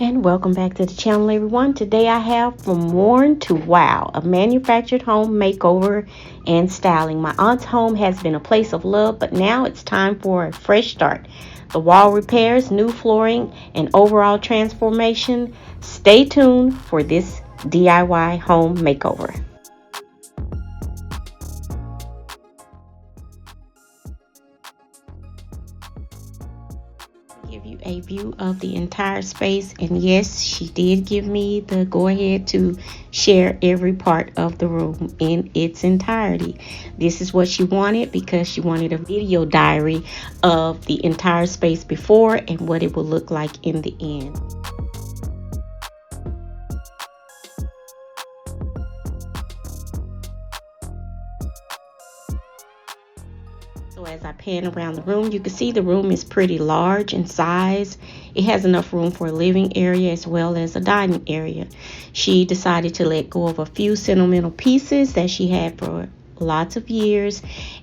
And welcome back to the channel, everyone. Today I have From Worn to Wow, a manufactured home makeover and styling. My aunt's home has been a place of love, but now it's time for a fresh start. The wall repairs, new flooring, and overall transformation. Stay tuned for this DIY home makeover. Give you a view of the entire space, and yes, she did give me the go ahead to share every part of the room in its entirety. This is what she wanted because she wanted a video diary of the entire space before and what it will look like in the end. So as I pan around the room, you can see the room is pretty large in size. It has enough room for a living area as well as a dining area. She decided to let go of a few sentimental pieces that she had for lots of years,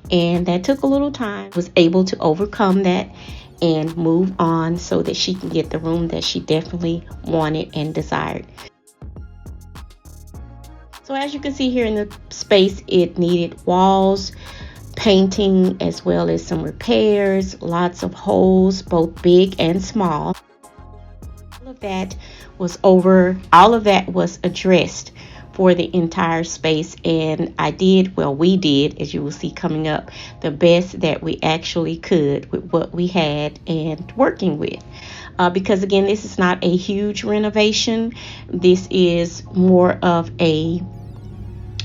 and that took a little time. Was able to overcome that and move on so that she can get the room that she definitely wanted and desired. So as you can see here in the space, it needed walls, painting, as well as some repairs, lots of holes, both big and small. All of that was addressed for the entire space, and we did, as you will see coming up, the best that we actually could with what we had and working with. Because again, this is not a huge renovation. This is more of a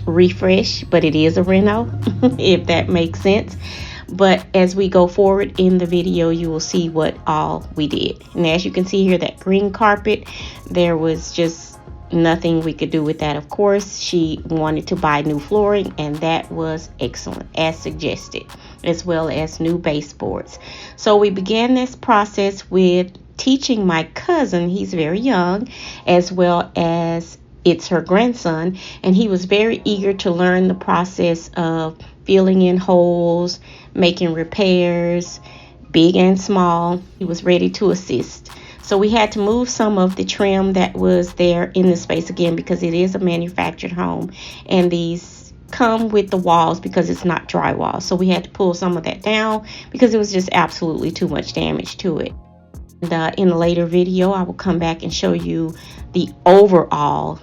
refresh, but it is a reno if that makes sense. But as we go forward in the video, you will see what all we did. And as you can see here, that green carpet, there was just nothing we could do with that. Of course, she wanted to buy new flooring, and that was excellent as suggested, as well as new baseboards. So we began this process with teaching my cousin, he's very young, as well as it's her grandson, and he was very eager to learn the process of filling in holes, making repairs, big and small. He was ready to assist. So we had to move some of the trim that was there in the space again, because it is a manufactured home, and these come with the walls because it's not drywall. So we had to pull some of that down because it was just absolutely too much damage to it. And in a later video, I will come back and show you the overall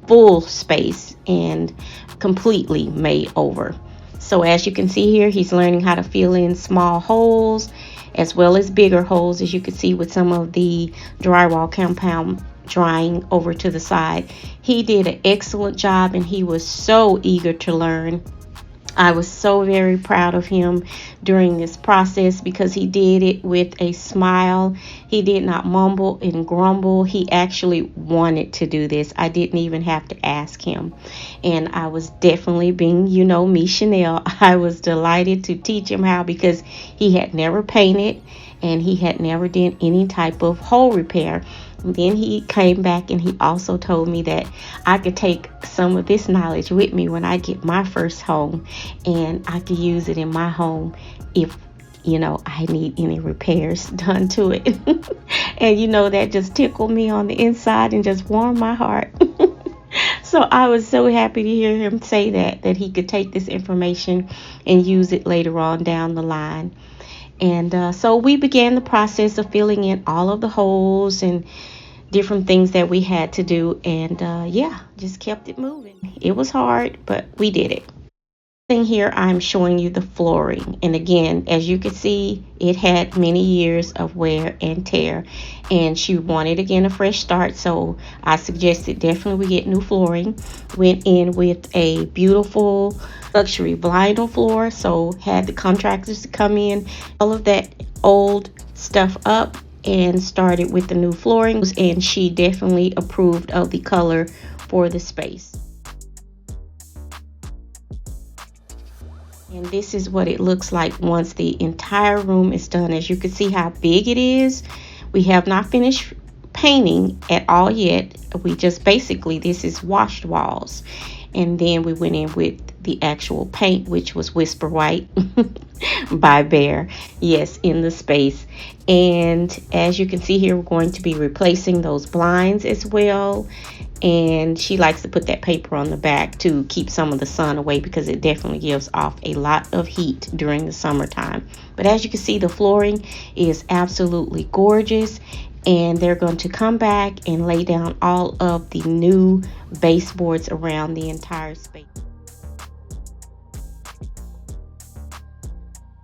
full space and completely made over. So as you can see here, he's learning how to fill in small holes as well as bigger holes, as you can see with some of the drywall compound drying over to the side. He did an excellent job, and he was so eager to learn. I was so very proud of him during this process because he did it with a smile. He did not mumble and grumble. He actually wanted to do this. I didn't even have to ask him. And I was definitely being, me, Chanel. I was delighted to teach him how, because he had never painted and he had never done any type of hole repair. And then he came back and he also told me that I could take some of this knowledge with me when I get my first home, and I could use it in my home if I need any repairs done to it. And that just tickled me on the inside and just warmed my heart. So I was so happy to hear him say that he could take this information and use it later on down the line. And so we began the process of filling in all of the holes and different things that we had to do. And just kept it moving. It was hard, but we did it. Here I'm showing you the flooring, and again, as you can see, it had many years of wear and tear, and she wanted again a fresh start. So I suggested definitely we get new flooring. Went in with a beautiful luxury vinyl floor, so had the contractors to come in, all of that old stuff up, and started with the new flooring. And she definitely approved of the color for the space. And this is what it looks like once the entire room is done. As you can see how big it is. We have not finished painting at all yet. We just basically, this is washed walls. And then we went in with the actual paint, which was Whisper White. by Bear. Yes, in the space. And as you can see here, we're going to be replacing those blinds as well. And she likes to put that paper on the back to keep some of the sun away, because it definitely gives off a lot of heat during the summertime. But as you can see, the flooring is absolutely gorgeous, and they're going to come back and lay down all of the new baseboards around the entire space.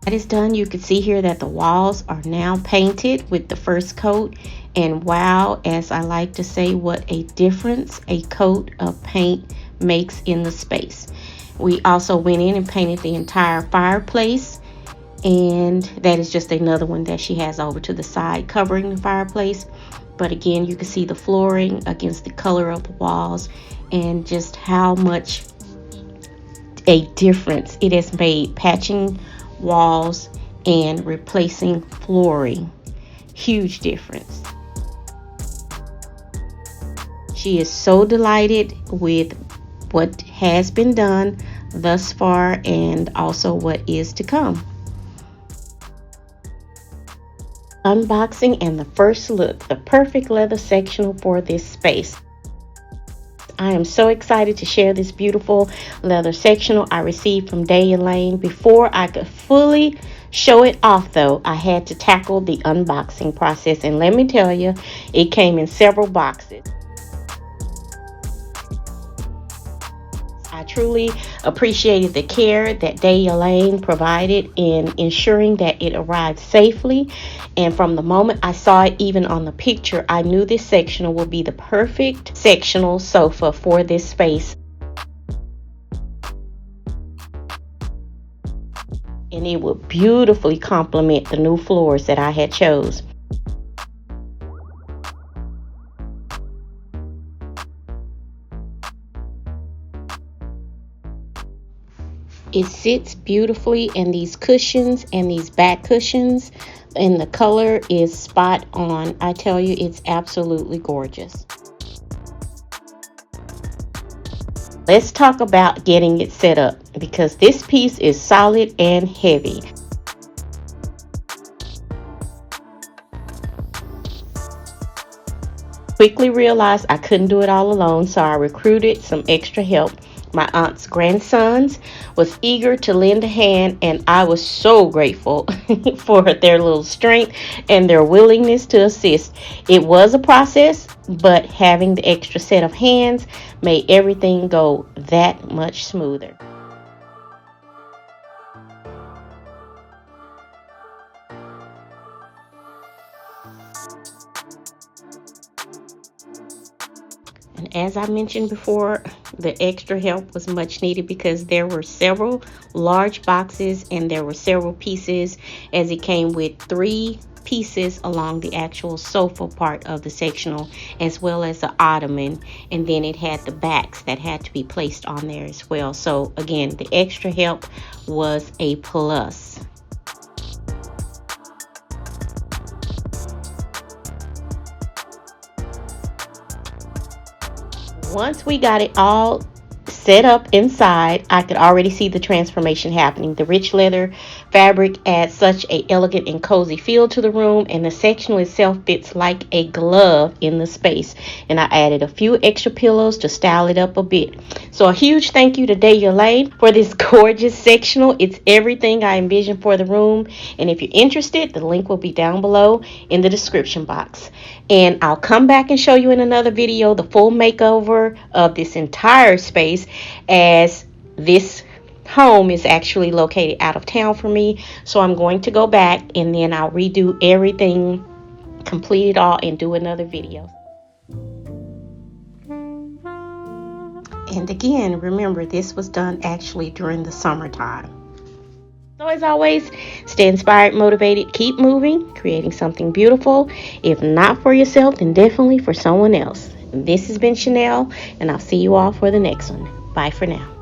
That is done. You can see here that the walls are now painted with the first coat, and wow, as I like to say, what a difference a coat of paint makes in the space. We also went in and painted the entire fireplace, and that is just another one that she has over to the side covering the fireplace. But again, you can see the flooring against the color of the walls, and just how much a difference it has made patching walls and replacing flooring. Huge difference. She is so delighted with what has been done thus far, and also what is to come. Unboxing and the first look, the perfect leather sectional for this space. I am so excited to share this beautiful leather sectional I received from Day & Lane. Before I could fully show it off though, I had to tackle the unboxing process, and let me tell you, it came in several boxes. I truly appreciated the care that Day & Lane provided in ensuring that it arrived safely. And from the moment I saw it, even on the picture, I knew this sectional would be the perfect sectional sofa for this space. And it would beautifully complement the new floors that I had chose. It sits beautifully in these cushions and these back cushions, and the color is spot on. I tell you, it's absolutely gorgeous. Let's talk about getting it set up, because this piece is solid and heavy. Quickly realized I couldn't do it all alone, so I recruited some extra help. My aunt's grandsons was eager to lend a hand, and I was so grateful for their little strength and their willingness to assist. It was a process, but having the extra set of hands made everything go that much smoother. And as I mentioned before, the extra help was much needed, because there were several large boxes and there were several pieces, as it came with 3 pieces along the actual sofa part of the sectional, as well as the ottoman, and then it had the backs that had to be placed on there as well. So again, the extra help was a plus. Once we got it all set up inside, I could already see the transformation happening. The rich leather fabric adds such a elegant and cozy feel to the room, and the sectional itself fits like a glove in the space. And I added a few extra pillows to style it up a bit. So a huge thank you to Day & Lane for this gorgeous sectional. It's everything I envisioned for the room. And if you're interested, the link will be down below in the description box. And I'll come back and show you in another video the full makeover of this entire space, as this home is actually located out of town for me. So I'm going to go back and then I'll redo everything, complete it all, and do another video. And again, remember, this was done actually during the summertime. So as always, stay inspired, motivated, keep moving, creating something beautiful. If not for yourself, then definitely for someone else. This has been Chanel, and I'll see you all for the next one. Bye for now.